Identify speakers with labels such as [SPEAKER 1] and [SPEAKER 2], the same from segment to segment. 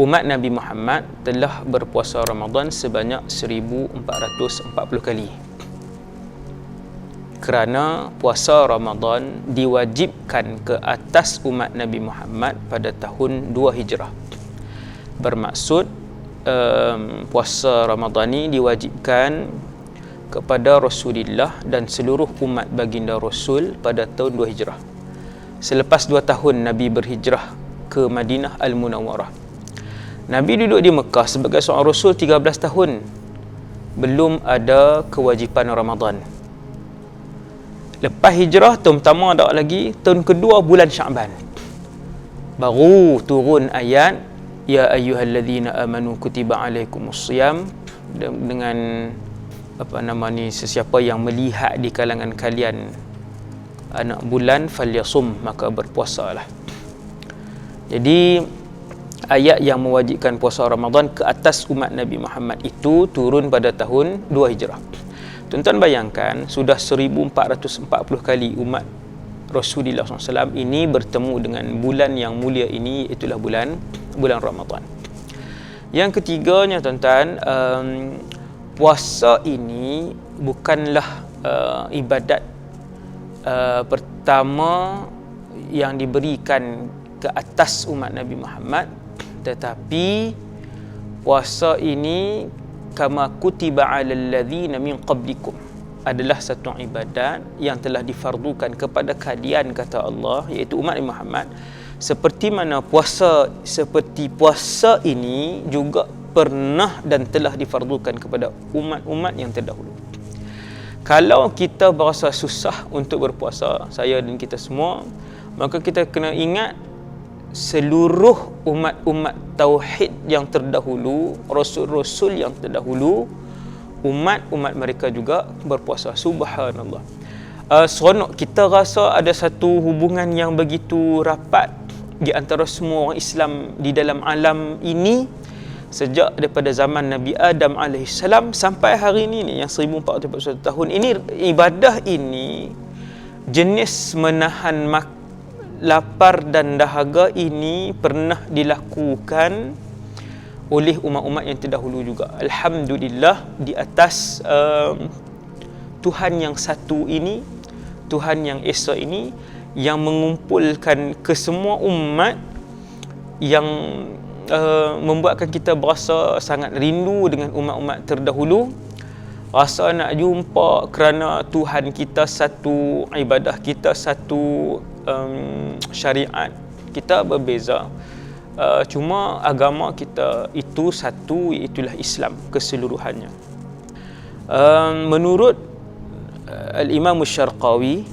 [SPEAKER 1] umat Nabi Muhammad telah berpuasa Ramadan sebanyak 1440 kali. Kerana puasa Ramadan diwajibkan ke atas umat Nabi Muhammad pada tahun 2 Hijrah. Bermaksud puasa Ramadan ni diwajibkan kepada Rasulullah dan seluruh umat baginda Rasul pada tahun 2 Hijrah. Selepas 2 tahun Nabi berhijrah ke Madinah Al-Munawwarah. Nabi duduk di Mekah sebagai seorang Rasul 13 tahun. Belum ada kewajipan Ramadan. Lepas hijrah, tahun pertama tak lagi, tahun kedua bulan Sya'ban. Baru turun ayat, Ya ayyuhalladzina amanu kutiba alaikumusiyam, dengan sesiapa yang melihat di kalangan kalian anak bulan falyasum, maka berpuasalah. Jadi ayat yang mewajibkan puasa Ramadan ke atas umat Nabi Muhammad itu turun pada tahun 2 Hijrah. Tuan-tuan bayangkan, sudah 1440 kali umat Rasulullah SAW ini bertemu dengan bulan yang mulia ini, itulah bulan Ramadan. Yang ketiganya, tuan-tuan, puasa ini bukanlah ibadat pertama yang diberikan ke atas umat Nabi Muhammad, tetapi puasa ini kama kutiba alal ladzina min qablikum adalah satu ibadat yang telah difardukan kepada kalian, kata Allah, iaitu umat Nabi Muhammad, seperti mana puasa ini juga pernah dan telah difardukan kepada umat-umat yang terdahulu. Kalau kita berasa susah untuk berpuasa, saya dan kita semua, maka kita kena ingat seluruh umat-umat tauhid yang terdahulu, rasul-rasul yang terdahulu, umat-umat mereka juga berpuasa. Subhanallah. Seronok kita rasa ada satu hubungan yang begitu rapat di antara semua orang Islam di dalam alam ini, sejak daripada zaman Nabi Adam AS sampai hari ini yang 1441 tahun ini. Ibadah ini, jenis menahan lapar dan dahaga ini pernah dilakukan oleh umat-umat yang terdahulu juga. Alhamdulillah, di atas Tuhan yang satu ini, Tuhan yang Esa ini, yang mengumpulkan ke semua umat, yang membuatkan kita berasa sangat rindu dengan umat-umat terdahulu, rasa nak jumpa kerana Tuhan kita satu, ibadah kita satu, syariat kita berbeza, cuma agama kita itu satu, iaitulah Islam keseluruhannya. Menurut Al-Imam Syarqawi,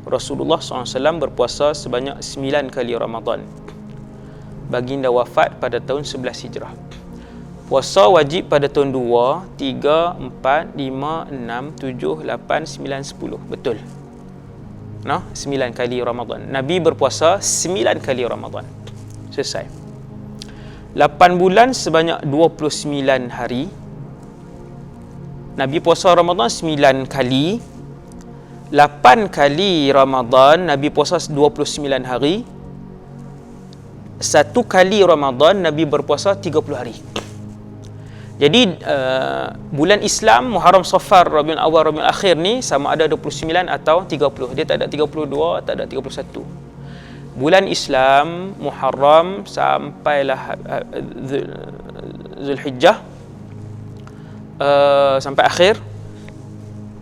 [SPEAKER 1] Rasulullah SAW berpuasa sebanyak 9 kali Ramadan. Baginda wafat pada tahun 11 Hijrah. Puasa wajib pada tahun 2, 3, 4, 5, 6, 7, 8, 9, 10. Betul? 9 kali Ramadan. Nabi berpuasa 9 kali Ramadan. Selesai. 8 bulan sebanyak 29 hari. Nabi puasa Ramadan 9 kali. 8 kali Ramadan Nabi puasa 29 hari. 1 kali Ramadan Nabi berpuasa 30 hari. Jadi bulan Islam, Muharram, Safar, Rabiul Awal, Rabiul Akhir ni sama ada 29 atau 30. Dia tak ada 32, tak ada 31. Bulan Islam, Muharram sampailah Zulhijjah, sampai akhir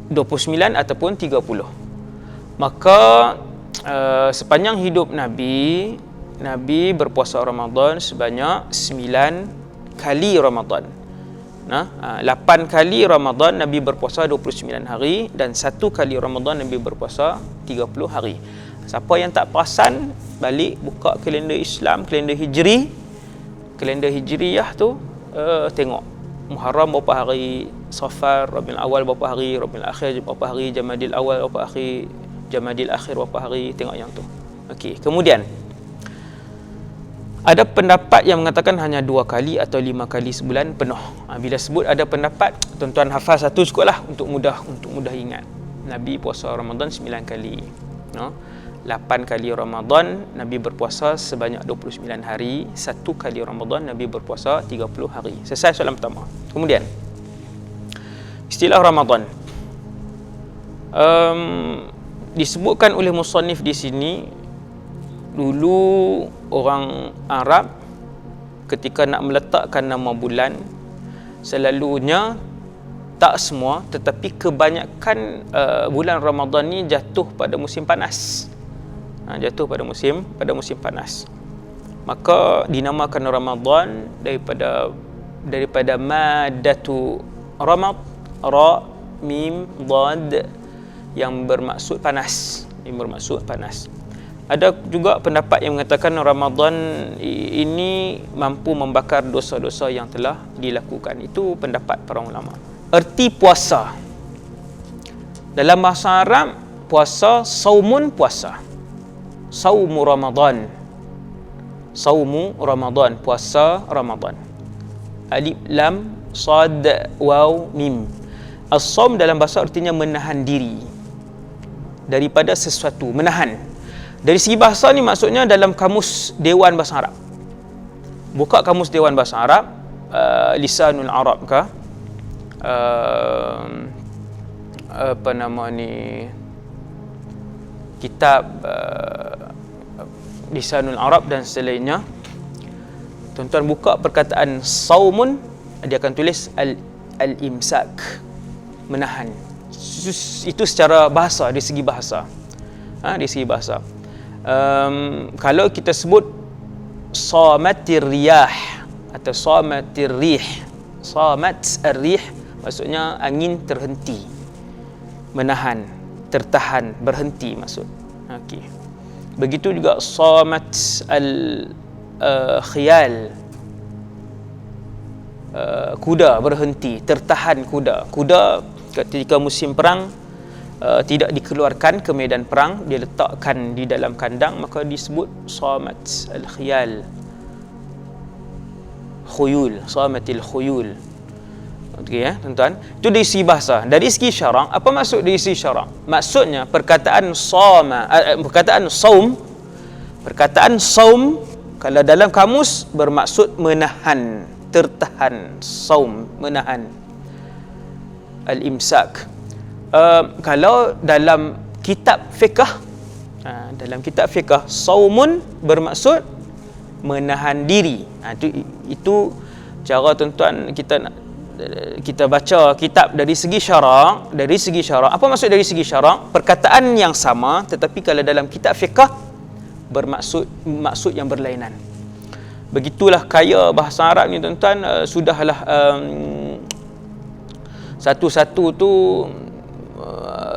[SPEAKER 1] 29 ataupun 30. Maka sepanjang hidup Nabi berpuasa Ramadan sebanyak 9 kali Ramadan. 8 kali Ramadan Nabi berpuasa 29 hari, dan 1 kali Ramadan Nabi berpuasa 30 hari. Siapa yang tak perasan, balik buka kalender Islam, kalender Hijri, kalender Hijriyah tu, tengok Muharram berapa hari, Safar, Rabiul Awal berapa hari, Rabiul Akhir berapa hari, Jamadil Awal berapa hari, Jamadil Akhir berapa hari, tengok yang tu. Okey, kemudian ada pendapat yang mengatakan hanya 2 kali atau 5 kali sebulan penuh. Bila sebut ada pendapat, tuan-tuan hafal satu cukuplah untuk mudah ingat. Nabi puasa Ramadan 9 kali. 8 kali Ramadan Nabi berpuasa sebanyak 29 hari, 1 kali Ramadan Nabi berpuasa 30 hari. Selesai soalan pertama. Kemudian istilah Ramadan disebutkan oleh musannif di sini. Dulu orang Arab ketika nak meletakkan nama bulan, selalunya, tak semua, tetapi kebanyakan bulan Ramadan ni jatuh pada musim panas. Jatuh pada musim panas. Maka dinamakan Ramadan daripada madatu ramad, ra mim dad, yang bermaksud panas. Ada juga pendapat yang mengatakan Ramadan ini mampu membakar dosa-dosa yang telah dilakukan. Itu pendapat para ulama. Erti puasa dalam bahasa Arab, puasa saumun, puasa saumu Ramadan, puasa Ramadan. Alif lam sad waw mim. As-saum dalam bahasa artinya menahan diri daripada sesuatu, menahan. Dari segi bahasa ni maksudnya dalam kamus Dewan Bahasa Arab. Buka kamus Dewan Bahasa Arab, Lisanul Arab ke, apa nama ni, kitab Lisanul Arab dan selainnya. Tuan-tuan buka perkataan saumun, dia akan tulis al-imsak, menahan. Itu secara bahasa, dari segi bahasa. Dari segi bahasa. Kalau kita sebut samatir riyah atau samatir rih, samat ar-rih maksudnya angin terhenti, menahan, tertahan, berhenti maksud. Okey. Begitu juga samat al-khiyal, kuda berhenti, tertahan kuda. Kuda ketika musim perang tidak dikeluarkan ke medan perang, dia letakkan di dalam kandang, maka disebut samat al-khiyal, khuyul, samatil khuyul. Okey ya, tuan-tuan. Itu dari segi bahasa. Dari segi syarak, apa maksud dari segi syarak? Maksudnya perkataan saum, kalau dalam kamus bermaksud menahan, tertahan. Saum, menahan. Al-imsak. Kalau dalam kitab fiqh, saumun bermaksud menahan diri. Itu cara tuan-tuan kita baca kitab dari segi syarak. Apa maksud dari segi syarak? Perkataan yang sama, tetapi kalau dalam kitab fiqh maksud yang berlainan. Begitulah kaya bahasa Arab ni tuan-tuan. Sudahlah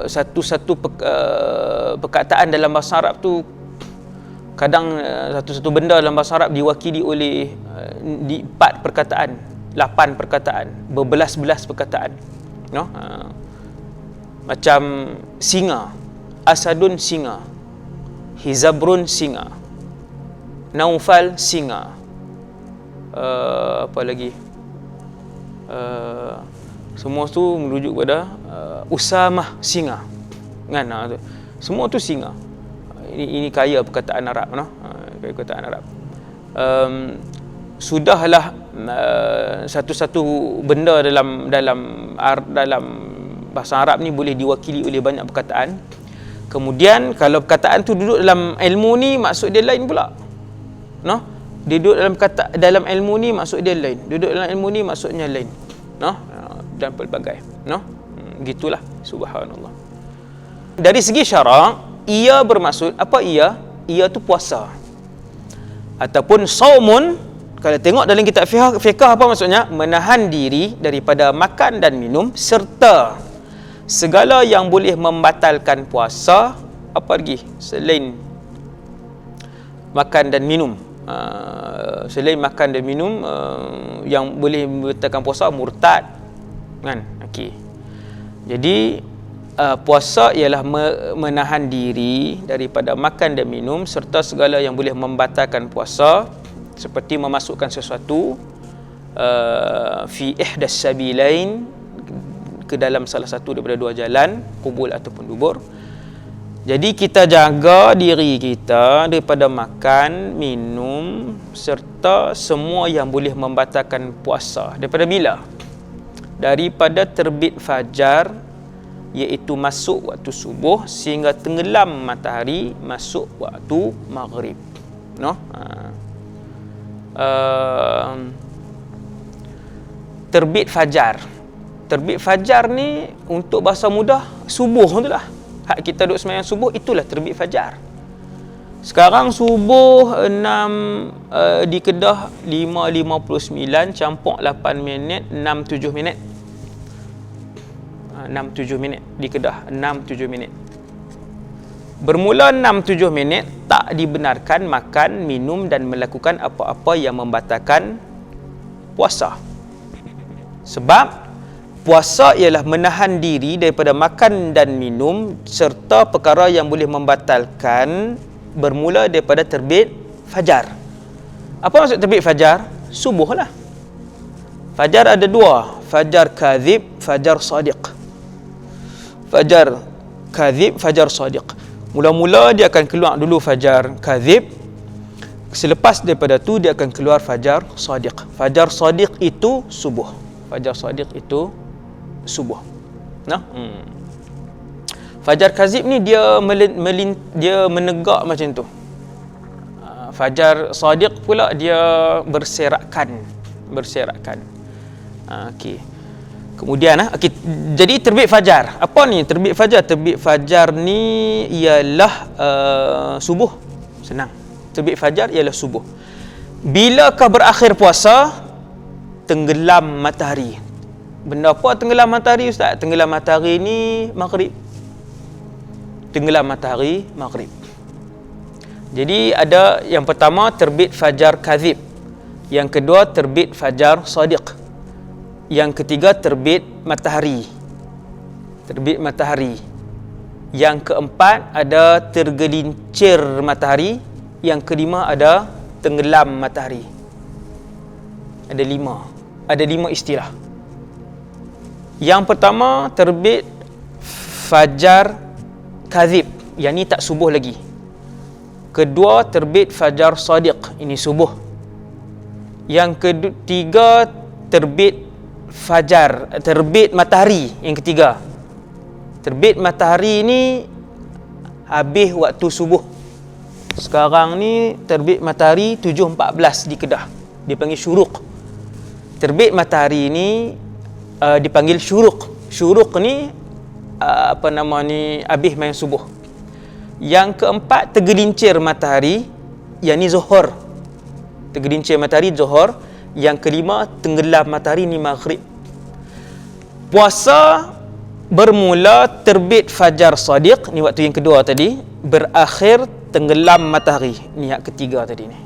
[SPEAKER 1] satu-satu perkataan dalam bahasa Arab tu, kadang satu-satu benda dalam bahasa Arab diwakili oleh 4 perkataan, 8 perkataan, berbelas-belas perkataan, macam singa, asadun singa, hizabrun singa, naufal singa, apa lagi, semua tu merujuk pada Usamah singa, kan? Semua tu singa. Ini kaya perkataan Arab, kaya perkataan Arab. Sudahlah satu-satu benda dalam bahasa Arab ni boleh diwakili oleh banyak perkataan. Kemudian kalau perkataan tu duduk dalam ilmu ni, maksud dia lain pula. Dia duduk dalam ilmu ni, maksud dia lain. Duduk dalam ilmu ni, maksudnya lain. Dan pelbagai. Gitulah, subhanallah. Dari segi syarak, ia bermaksud apa? Ia tu puasa. Ataupun saumun, kalau tengok dalam kitab fiqh apa maksudnya? Menahan diri daripada makan dan minum serta segala yang boleh membatalkan puasa. Apa lagi selain makan dan minum? Selain makan dan minum, yang boleh membatalkan puasa, murtad, kan? Okey. Jadi puasa ialah menahan diri daripada makan dan minum serta segala yang boleh membatalkan puasa, seperti memasukkan sesuatu fi ihdas sabilain, ke dalam salah satu daripada dua jalan, qubul ataupun dubur. Jadi kita jaga diri kita daripada makan, minum serta semua yang boleh membatalkan puasa. Daripada bila? Daripada terbit fajar, iaitu masuk waktu subuh, sehingga tenggelam matahari masuk waktu maghrib. No? Terbit fajar. Terbit fajar ni untuk bahasa mudah subuh tu lah. Hak kita duduk sembahyang subuh, itulah terbit fajar. Sekarang subuh 6 di Kedah 5.59 campur 8 minit 6-7 minit. 6-7 minit di Kedah, 6-7 minit. Bermula 6-7 minit tak dibenarkan makan, minum dan melakukan apa-apa yang membatalkan puasa. Sebab puasa ialah menahan diri daripada makan dan minum serta perkara yang boleh membatalkan bermula daripada terbit fajar. Apa maksud terbit fajar? Subuh lah. Fajar ada dua, fajar kadhib, fajar sadiq. Fajar kadhib, fajar sadiq. Mula-mula dia akan keluar dulu fajar kadhib. Selepas daripada tu dia akan keluar fajar sadiq. Fajar sadiq itu subuh. Fajar sadiq itu subuh. Nah, fajar kazib ni dia menegak macam tu. Fajar sadiq pula dia berserakan. Okey. Kemudian jadi terbit fajar. Apa ni terbit fajar? Terbit fajar ni ialah subuh. Senang. Terbit fajar ialah subuh. Bilakah berakhir puasa? Tenggelam matahari. Benda apa tenggelam matahari, Ustaz? Tenggelam matahari ni maghrib. Tenggelam matahari maghrib. Jadi ada yang pertama terbit fajar kazib. Yang kedua terbit fajar sadiq. Yang ketiga terbit matahari. Terbit matahari. Yang keempat ada tergelincir matahari. Yang kelima ada tenggelam matahari. Ada lima istilah. Yang pertama terbit fajar kazib, yang ni tak subuh lagi. Kedua terbit fajar sadiq, ini subuh. Yang ketiga terbit matahari, yang ketiga. Terbit matahari ni habis waktu subuh. Sekarang ni terbit matahari 7.14 di Kedah. Dipanggil syuruk. Terbit matahari ni dipanggil syuruk. Syuruk ni habis main subuh. Yang keempat tergelincir matahari, yang ni zuhur. Tergelincir matahari zuhur. Yang kelima tenggelam matahari ni maghrib. Puasa bermula terbit fajar sadiq, ni waktu yang kedua tadi, berakhir tenggelam matahari, ni yang ketiga tadi ni.